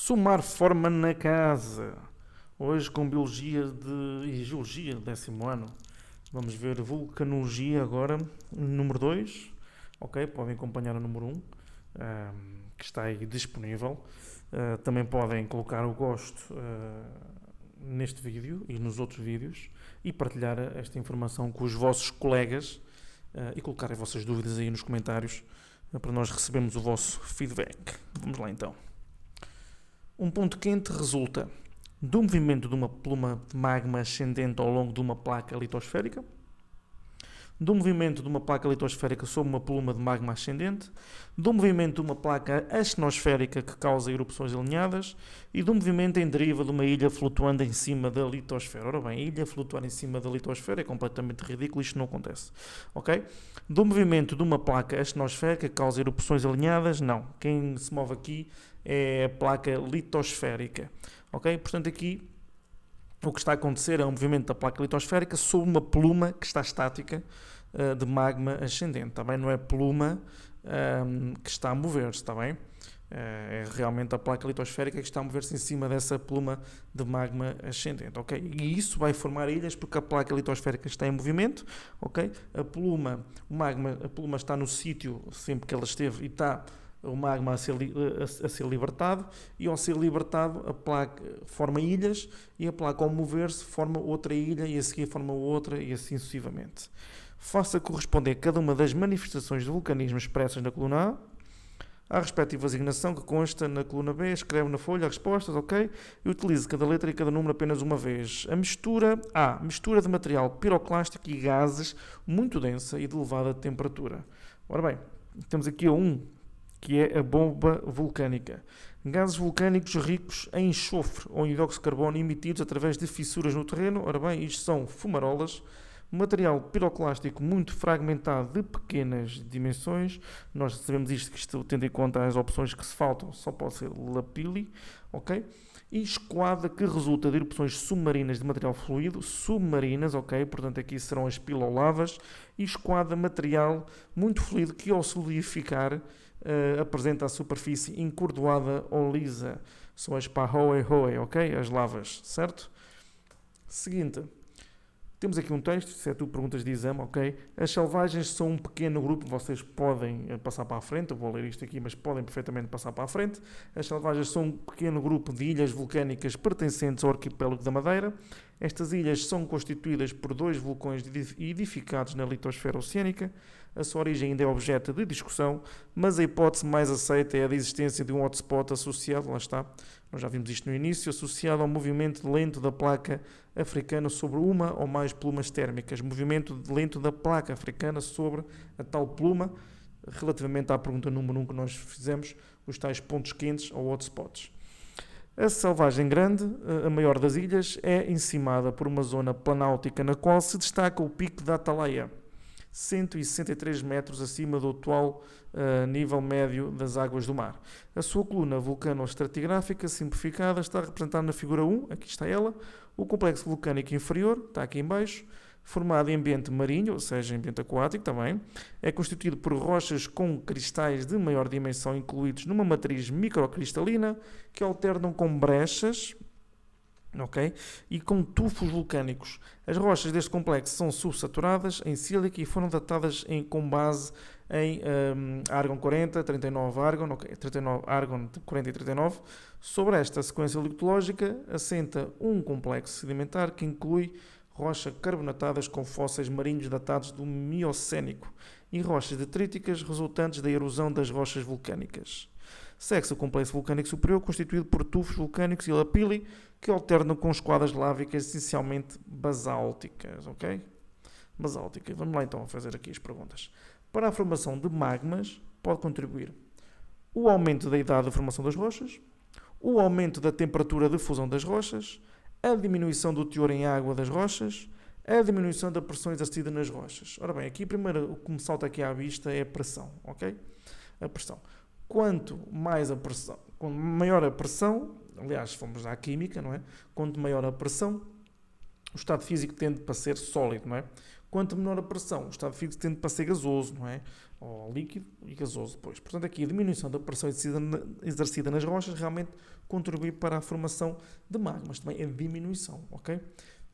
Somar forma na casa. Hoje com Biologia e Geologia do 10º ano. Vamos ver Vulcanologia agora, número 2. Ok, podem acompanhar o número 1, que está aí disponível. Também podem colocar o gosto neste vídeo e nos outros vídeos e partilhar esta informação com os vossos colegas e colocar as vossas dúvidas aí nos comentários para nós recebermos o vosso feedback. Vamos lá então. Um ponto quente resulta do movimento de uma pluma de magma ascendente ao longo de uma placa litosférica, do movimento de uma placa litosférica sobre uma pluma de magma ascendente, do movimento de uma placa astenosférica que causa erupções alinhadas e do movimento em deriva de uma ilha flutuando em cima da litosfera. Ora bem, a ilha flutuar em cima da litosfera é completamente ridículo, isto não acontece. Ok? Do movimento de uma placa astenosférica que causa erupções alinhadas, não. Quem se move aqui é a placa litosférica. Ok? Portanto, aqui o que está a acontecer é um movimento da placa litosférica sobre uma pluma que está estática de magma ascendente. Tá bem? Não é pluma que está a mover-se, está bem? É realmente a placa litosférica que está a mover-se em cima dessa pluma de magma ascendente, ok? E isso vai formar ilhas porque a placa litosférica está em movimento, ok? A pluma está no sítio sempre que ela esteve e está o magma a ser libertado, e ao ser libertado a placa forma ilhas e a placa ao mover-se forma outra ilha e a seguir forma outra e assim sucessivamente. Faça corresponder cada uma das manifestações de vulcanismo expressas na coluna A à respectiva asignação que consta na coluna B, escreve na folha as respostas, ok? E utilize cada letra e cada número apenas uma vez. A mistura A. Mistura de material piroclástico e gases muito densa e de elevada temperatura. Ora bem, temos aqui a 1, que é a bomba vulcânica. Gases vulcânicos ricos em enxofre ou em dióxido de carbono emitidos através de fissuras no terreno. Ora bem, isto são fumarolas. Material piroclástico muito fragmentado de pequenas dimensões. Nós sabemos isto tendo em conta as opções que se faltam, só pode ser lapili, ok? E escoada que resulta de erupções submarinas de material fluido, submarinas, ok? Portanto, aqui serão as pilolavas. E escoada material muito fluido que ao solidificar apresenta a superfície encordoada ou lisa. São as pahoe, ok? As lavas, certo? Seguinte. Temos aqui um texto, se é tu perguntas de exame, ok? As selvagens são um pequeno grupo, vocês podem passar para a frente, eu vou ler isto aqui, mas podem perfeitamente passar para a frente. As selvagens são um pequeno grupo de ilhas vulcânicas pertencentes ao arquipélago da Madeira. Estas ilhas são constituídas por 2 vulcões edificados na litosfera oceânica. A sua origem ainda é objeto de discussão, mas a hipótese mais aceita é a da existência de um hotspot associado, lá está, nós já vimos isto no início, associado ao movimento lento da placa africana sobre uma ou mais plumas térmicas. Movimento lento da placa africana sobre a tal pluma, relativamente à pergunta número 1 que nós fizemos, os tais pontos quentes ou hotspots. A selvagem grande, a maior das ilhas, é encimada por uma zona planáutica na qual se destaca o pico da Atalaia, 163 metros acima do atual nível médio das águas do mar. A sua coluna vulcano-estratigráfica simplificada está representada na figura 1, aqui está ela. O complexo vulcânico inferior, está aqui em baixo, formado em ambiente marinho, ou seja, em ambiente aquático também, é constituído por rochas com cristais de maior dimensão incluídos numa matriz microcristalina que alternam com brechas, ok? E com tufos vulcânicos. As rochas deste complexo são subsaturadas em sílica e foram datadas com base em argon 40, 39 argon, ok? 39 argon 40 e 39. Sobre esta sequência litológica assenta um complexo sedimentar que inclui rochas carbonatadas com fósseis marinhos datados do Miocénico e rochas detríticas resultantes da erosão das rochas vulcânicas. Segue-se o complexo vulcânico superior, constituído por tufos vulcânicos e lapili, que alternam com esquadas lávicas essencialmente basálticas, ok? Basálticas. Vamos lá então a fazer aqui as perguntas. Para a formação de magmas, pode contribuir o aumento da idade da formação das rochas, o aumento da temperatura de fusão das rochas, a diminuição do teor em água das rochas, a diminuição da pressão exercida nas rochas. Ora bem, aqui primeiro o que me salta aqui à vista é a pressão, ok? A pressão. Quanto maior a pressão, aliás, fomos à química, não é? Quanto maior a pressão, o estado físico tende para ser sólido, não é? Quanto menor a pressão, o estado fixo tende para ser gasoso, não é? Ou líquido e gasoso depois. Portanto, aqui a diminuição da pressão exercida nas rochas realmente contribui para a formação de magmas, também a diminuição, ok?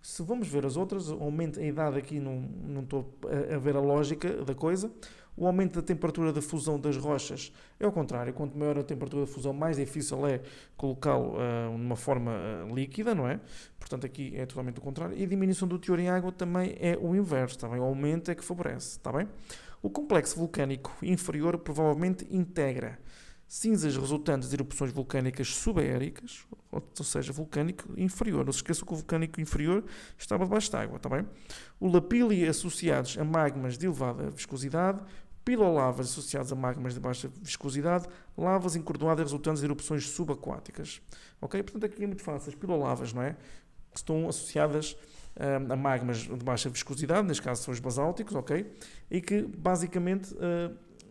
Se vamos ver as outras, o aumento da idade aqui não estou a ver a lógica da coisa. O aumento da temperatura de fusão das rochas é ao contrário. Quanto maior a temperatura de fusão, mais difícil é colocá-lo numa forma líquida, não é? Portanto, aqui é totalmente o contrário. E a diminuição do teor em água também é o inverso, está bem? O aumento é que favorece, está bem? O complexo vulcânico inferior provavelmente integra cinzas resultantes de erupções vulcânicas subaéricas, ou seja, vulcânico inferior. Não se esqueça que o vulcânico inferior estava debaixo de água, está bem? O lapília associados a magmas de elevada viscosidade, pilolavas associadas a magmas de baixa viscosidade, lavas encordoadas resultantes de erupções subaquáticas. Ok? Portanto, aqui é muito fácil. As pilolavas, não é? Que estão associadas a magmas de baixa viscosidade, neste caso são os basálticos, ok? E que basicamente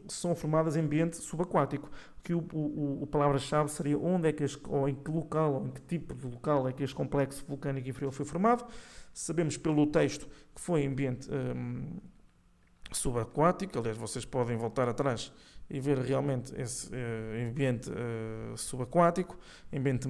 são formadas em ambiente subaquático. Que o palavra-chave seria onde é que ou em que local, ou em que tipo de local é que este complexo vulcânico inferior foi formado. Sabemos pelo texto que foi em ambiente subaquático. Aliás, vocês podem voltar atrás e ver realmente esse ambiente subaquático, ambiente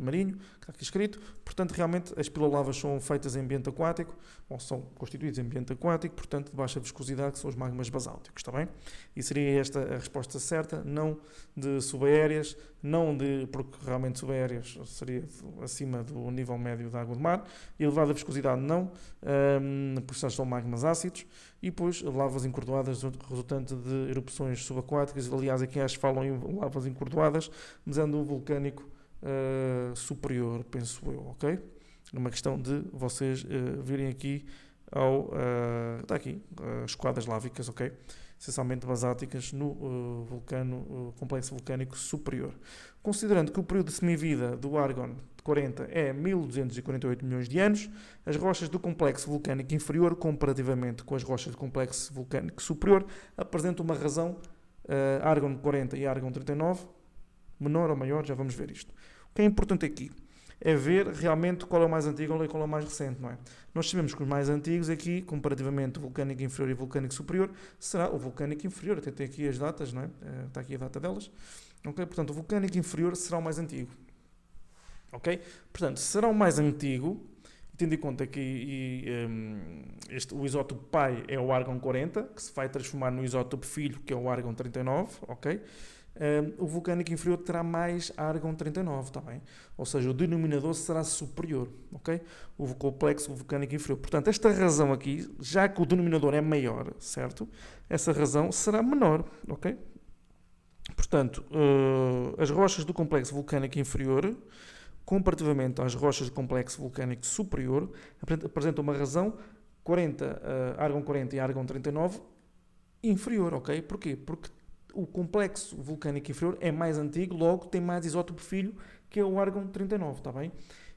marinho, que está aqui escrito. Portanto, realmente as pilolavas são feitas em ambiente aquático, ou são constituídas em ambiente aquático, portanto, de baixa viscosidade, que são os magmas basálticos, está bem? E seria esta a resposta certa, não de subaéreas, porque realmente subaéreas seria acima do nível médio da água do mar, e elevada viscosidade não, porque são magmas ácidos, e depois lavas encordoadas resultante de erupções subaquáticas. Aliás, aqui acho que falam em lavas encordoadas, mas é um vulcânico superior, penso eu, ok? Numa questão de vocês virem aqui está aqui, as esquadras lávicas, ok? Essencialmente basálticas no complexo vulcânico superior. Considerando que o período de semivida do Argon 40 é 1248 milhões de anos, as rochas do complexo vulcânico inferior, comparativamente com as rochas do complexo vulcânico superior, apresentam uma razão, Argon 40 e Argon 39, menor ou maior, já vamos ver isto. O que é importante aqui é ver realmente qual é o mais antigo e qual é o mais recente, não é? Nós sabemos que os mais antigos aqui, comparativamente o vulcânico inferior e o vulcânico superior, será o vulcânico inferior, até tem aqui as datas, não é? Está aqui a data delas. Okay? Portanto, o vulcânico inferior será o mais antigo. Ok? Portanto, será o mais antigo, tendo em conta que o isótopo pai é o Argon 40, que se vai transformar no isótopo filho, que é o Argon 39, ok? O vulcânico inferior terá mais Argon 39, tá bem? Ou seja, o denominador será superior, ok? O complexo vulcânico inferior. Portanto, esta razão aqui, já que o denominador é maior, certo? Essa razão será menor, ok? Portanto, as rochas do complexo vulcânico inferior, comparativamente às rochas do complexo vulcânico superior, apresentam uma razão Argon 40 e Argon 39 inferior, ok? Porquê? Porque o complexo vulcânico inferior é mais antigo, logo tem mais isótopo filho, que é o Argon 39, está bem?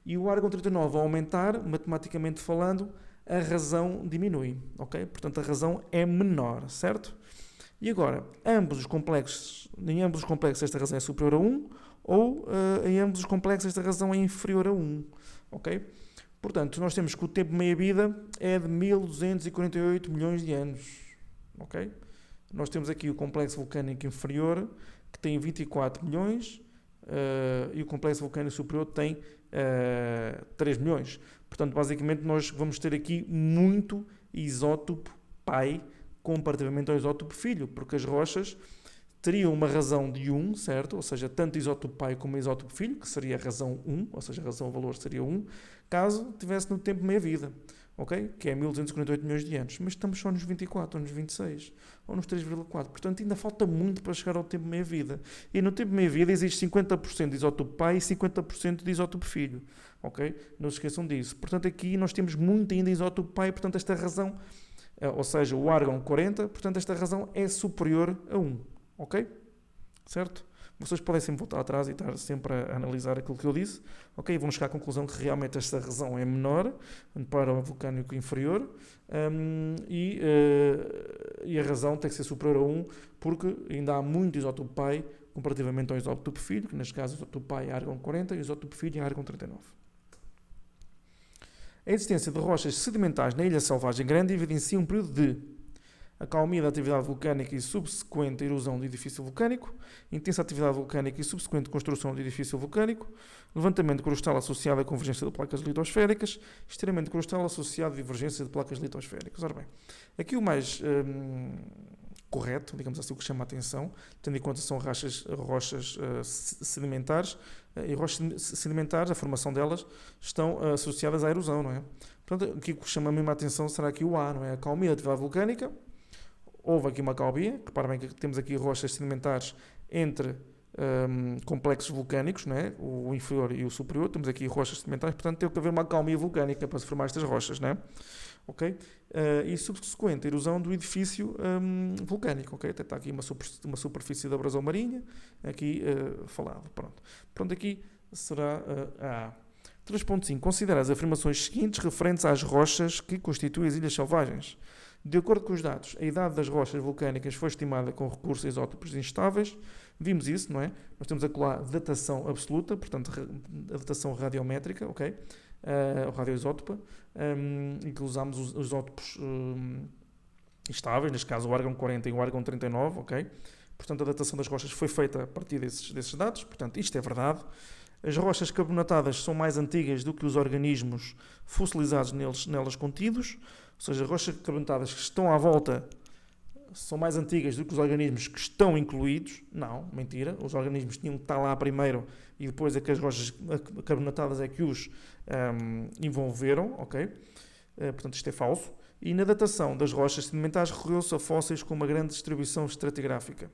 E o Argon 39, ao aumentar, matematicamente falando, a razão diminui, ok? Portanto, a razão é menor, certo? E agora, em ambos os complexos esta razão é superior a 1, ou em ambos os complexos esta razão é inferior a 1, ok? Portanto, nós temos que o tempo de meia-vida é de 1248 milhões de anos, ok? Nós temos aqui o complexo vulcânico inferior, que tem 24 milhões, e o complexo vulcânico superior tem 3 milhões. Portanto, basicamente, nós vamos ter aqui muito isótopo pai comparativamente ao isótopo filho, porque as rochas teriam uma razão de 1, certo? Ou seja, tanto isótopo pai como isótopo filho, que seria a razão 1, ou seja, a razão valor seria 1, caso tivesse no tempo meia-vida, ok? Que é 1248 milhões de anos. Mas estamos só nos 24, ou nos 26, ou nos 3,4. Portanto, ainda falta muito para chegar ao tempo meia-vida. E no tempo meia-vida existe 50% de isótopo pai e 50% de isótopo filho, ok? Não se esqueçam disso. Portanto, aqui nós temos muito ainda isótopo pai, portanto, esta razão, ou seja, o Argon 40, portanto, esta razão é superior a 1, ok? Certo? Vocês podem sempre voltar atrás e estar sempre a analisar aquilo que eu disse, ok? Vamos chegar à conclusão que realmente esta razão é menor para o vulcânico inferior, e a razão tem que ser superior a 1, porque ainda há muito isótopo pai comparativamente ao isótopo filho, que neste caso o isótopo pai é Argon 40 e o isótopo filho é Argon 39. A existência de rochas sedimentares na Ilha Selvagem Grande evidencia um período de acalmia da atividade vulcânica e subsequente erosão do edifício vulcânico, intensa atividade vulcânica e subsequente construção do edifício vulcânico, levantamento crustal associado à convergência de placas litosféricas, estiramento crustal associado à divergência de placas litosféricas. Ora bem, aqui o mais correto, digamos assim, o que chama a atenção, tendo em conta são rochas sedimentares, e rochas sedimentares, a formação delas, estão associadas à erosão, não é? Portanto, aqui o que chama mesmo a atenção será aqui o A, não é? A acalmia da atividade vulcânica. Houve aqui uma acalmia, repara bem que temos aqui rochas sedimentares entre complexos vulcânicos, não é? O inferior e o superior, temos aqui rochas sedimentares, portanto tem que haver uma acalmia vulcânica para se formar estas rochas, não é? Ok? E subsequente erosão do edifício vulcânico, ok? Até está aqui uma superfície de abrasão marinha, aqui falado, pronto, aqui será a 3.5. Considera as afirmações seguintes referentes às rochas que constituem as ilhas selvagens. De acordo com os dados, a idade das rochas vulcânicas foi estimada com recurso a isótopos instáveis. Vimos isso, não é? Nós temos aqui lá datação absoluta, portanto, a datação radiométrica, ok? Radioisótopa, em que usámos os isótopos instáveis, neste caso o argão 40 e o argão 39, ok? Portanto, a datação das rochas foi feita a partir desses dados, portanto, isto é verdade. As rochas carbonatadas são mais antigas do que os organismos fossilizados nelas contidos, ou seja, as rochas carbonatadas que estão à volta são mais antigas do que os organismos que estão incluídos. Não, mentira, os organismos tinham que estar lá primeiro e depois é que as rochas carbonatadas é que os envolveram, ok? Portanto, isto é falso. E na datação das rochas sedimentares recorreu-se a fósseis com uma grande distribuição estratigráfica.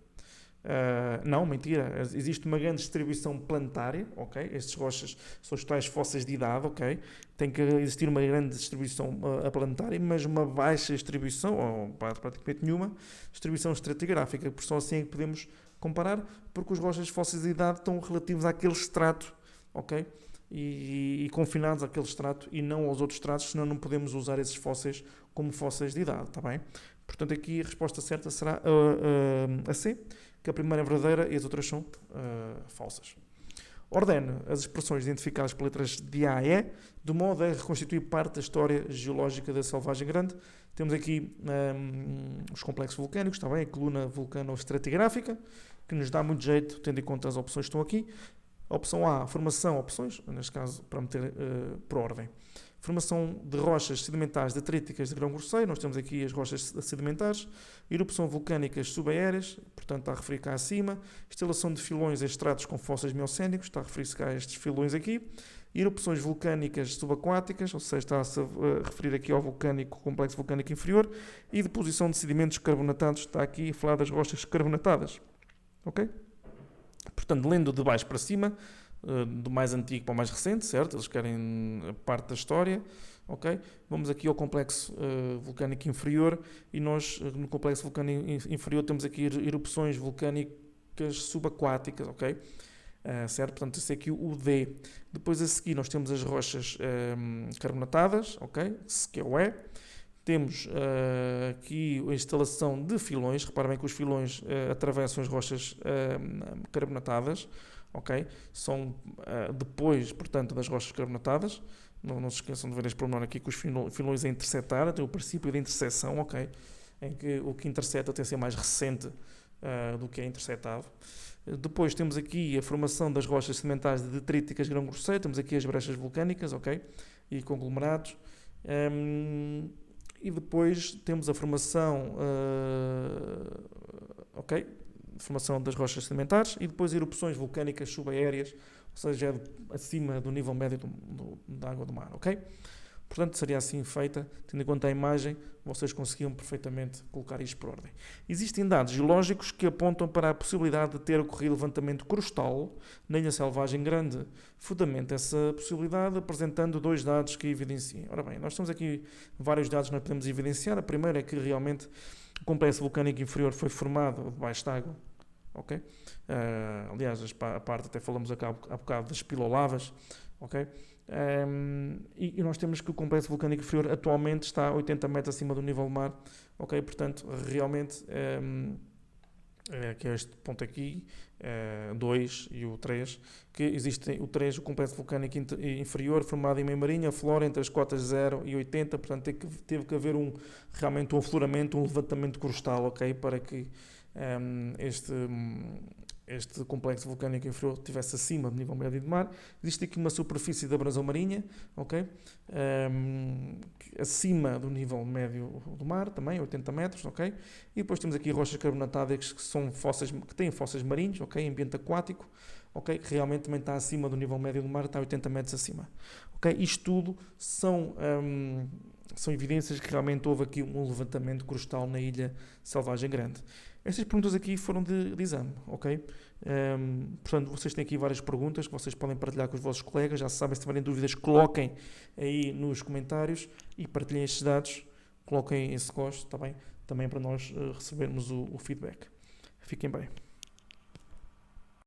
Não, mentira, existe uma grande distribuição planetária, ok? Estas rochas são os tais fósseis de idade, ok? Tem que existir uma grande distribuição planetária, mas uma baixa distribuição, ou praticamente nenhuma, distribuição estratigráfica, por só assim é que podemos comparar, porque os rochas fósseis de idade estão relativos àquele estrato, ok? E confinados àquele estrato e não aos outros estratos, senão não podemos usar esses fósseis como fósseis de idade, está bem? Portanto, aqui a resposta certa será a C, que a primeira é verdadeira e as outras são falsas. Ordene as expressões identificadas por letras de A a E, de modo a reconstituir parte da história geológica da Selvagem Grande. Temos aqui os complexos vulcânicos, está bem? A coluna vulcano-estratigráfica, que nos dá muito jeito, tendo em conta as opções que estão aqui. A opção A, formação, opções, neste caso, para meter por ordem. Formação de rochas sedimentares detríticas de grão grosseiro, nós temos aqui as rochas sedimentares, erupção vulcânicas subaéreas, portanto está a referir cá acima, instalação de filões em estratos com fósseis miocénicos, está a referir-se cá a estes filões aqui, erupções vulcânicas subaquáticas, ou seja, está-se a referir aqui ao complexo vulcânico inferior, e deposição de sedimentos carbonatados, está aqui a falar das rochas carbonatadas, ok? Portanto, lendo de baixo para cima, do mais antigo para o mais recente, certo? Eles querem a parte da história, ok? Vamos aqui ao complexo vulcânico inferior e nós, no complexo vulcânico inferior, temos aqui erupções vulcânicas subaquáticas, ok? Certo? Portanto, esse é aqui o D. Depois a seguir nós temos as rochas carbonatadas, ok? Que é o E. Temos aqui a instalação de filões, repara bem que os filões atravessam as rochas carbonatadas, ok? São depois, portanto, das rochas carbonatadas. Não se esqueçam de ver este pormenor aqui, que os filões a interceptar, tem o princípio de interseção, ok? Em que o que intercepta tem a ser mais recente do que é interceptado. Depois temos aqui a formação das rochas sedimentares detríticas de grão grosseiro, temos aqui as brechas vulcânicas, ok? E conglomerados. E depois temos a formação, ok? Formação das rochas sedimentares e depois erupções vulcânicas subaéreas, ou seja, acima do nível médio da água do mar, ok? Portanto, seria assim feita, tendo em conta a imagem, vocês conseguiam perfeitamente colocar isto por ordem. Existem dados geológicos que apontam para a possibilidade de ter ocorrido levantamento crustal na Ilha Selvagem Grande. Fundamenta essa possibilidade apresentando dois dados que evidenciam. Ora bem, nós temos aqui vários dados que nós podemos evidenciar. A primeira é que realmente o complexo vulcânico inferior foi formado debaixo de água. Ok? Aliás, a parte até falamos há bocado das pilolavas. Ok? E nós temos que o complexo vulcânico inferior atualmente está a 80 metros acima do nível do mar, ok? Portanto, realmente que é este ponto aqui, 2 e o 3, que existe o 3, o complexo vulcânico inferior, formado em meio marinho, a flora entre as cotas 0 e 80, portanto teve que haver realmente um afloramento, um levantamento crustal, ok, para que este complexo vulcânico inferior estivesse acima do nível médio do mar. Existe aqui uma superfície de abrasão marinha, ok? Acima do nível médio do mar, também, 80 metros, ok? E depois temos aqui rochas carbonatadas que têm fósseis marinhos, ok? Ambiente aquático, ok? Que realmente também está acima do nível médio do mar, está 80 metros acima, ok? Isto tudo são evidências que realmente houve aqui um levantamento crustal na Ilha Selvagem Grande. Estas perguntas aqui foram de exame, ok? Portanto, vocês têm aqui várias perguntas que vocês podem partilhar com os vossos colegas. Já sabem, se tiverem dúvidas, coloquem aí nos comentários e partilhem estes dados. Coloquem esse gosto, está bem? Também para nós recebermos o feedback. Fiquem bem.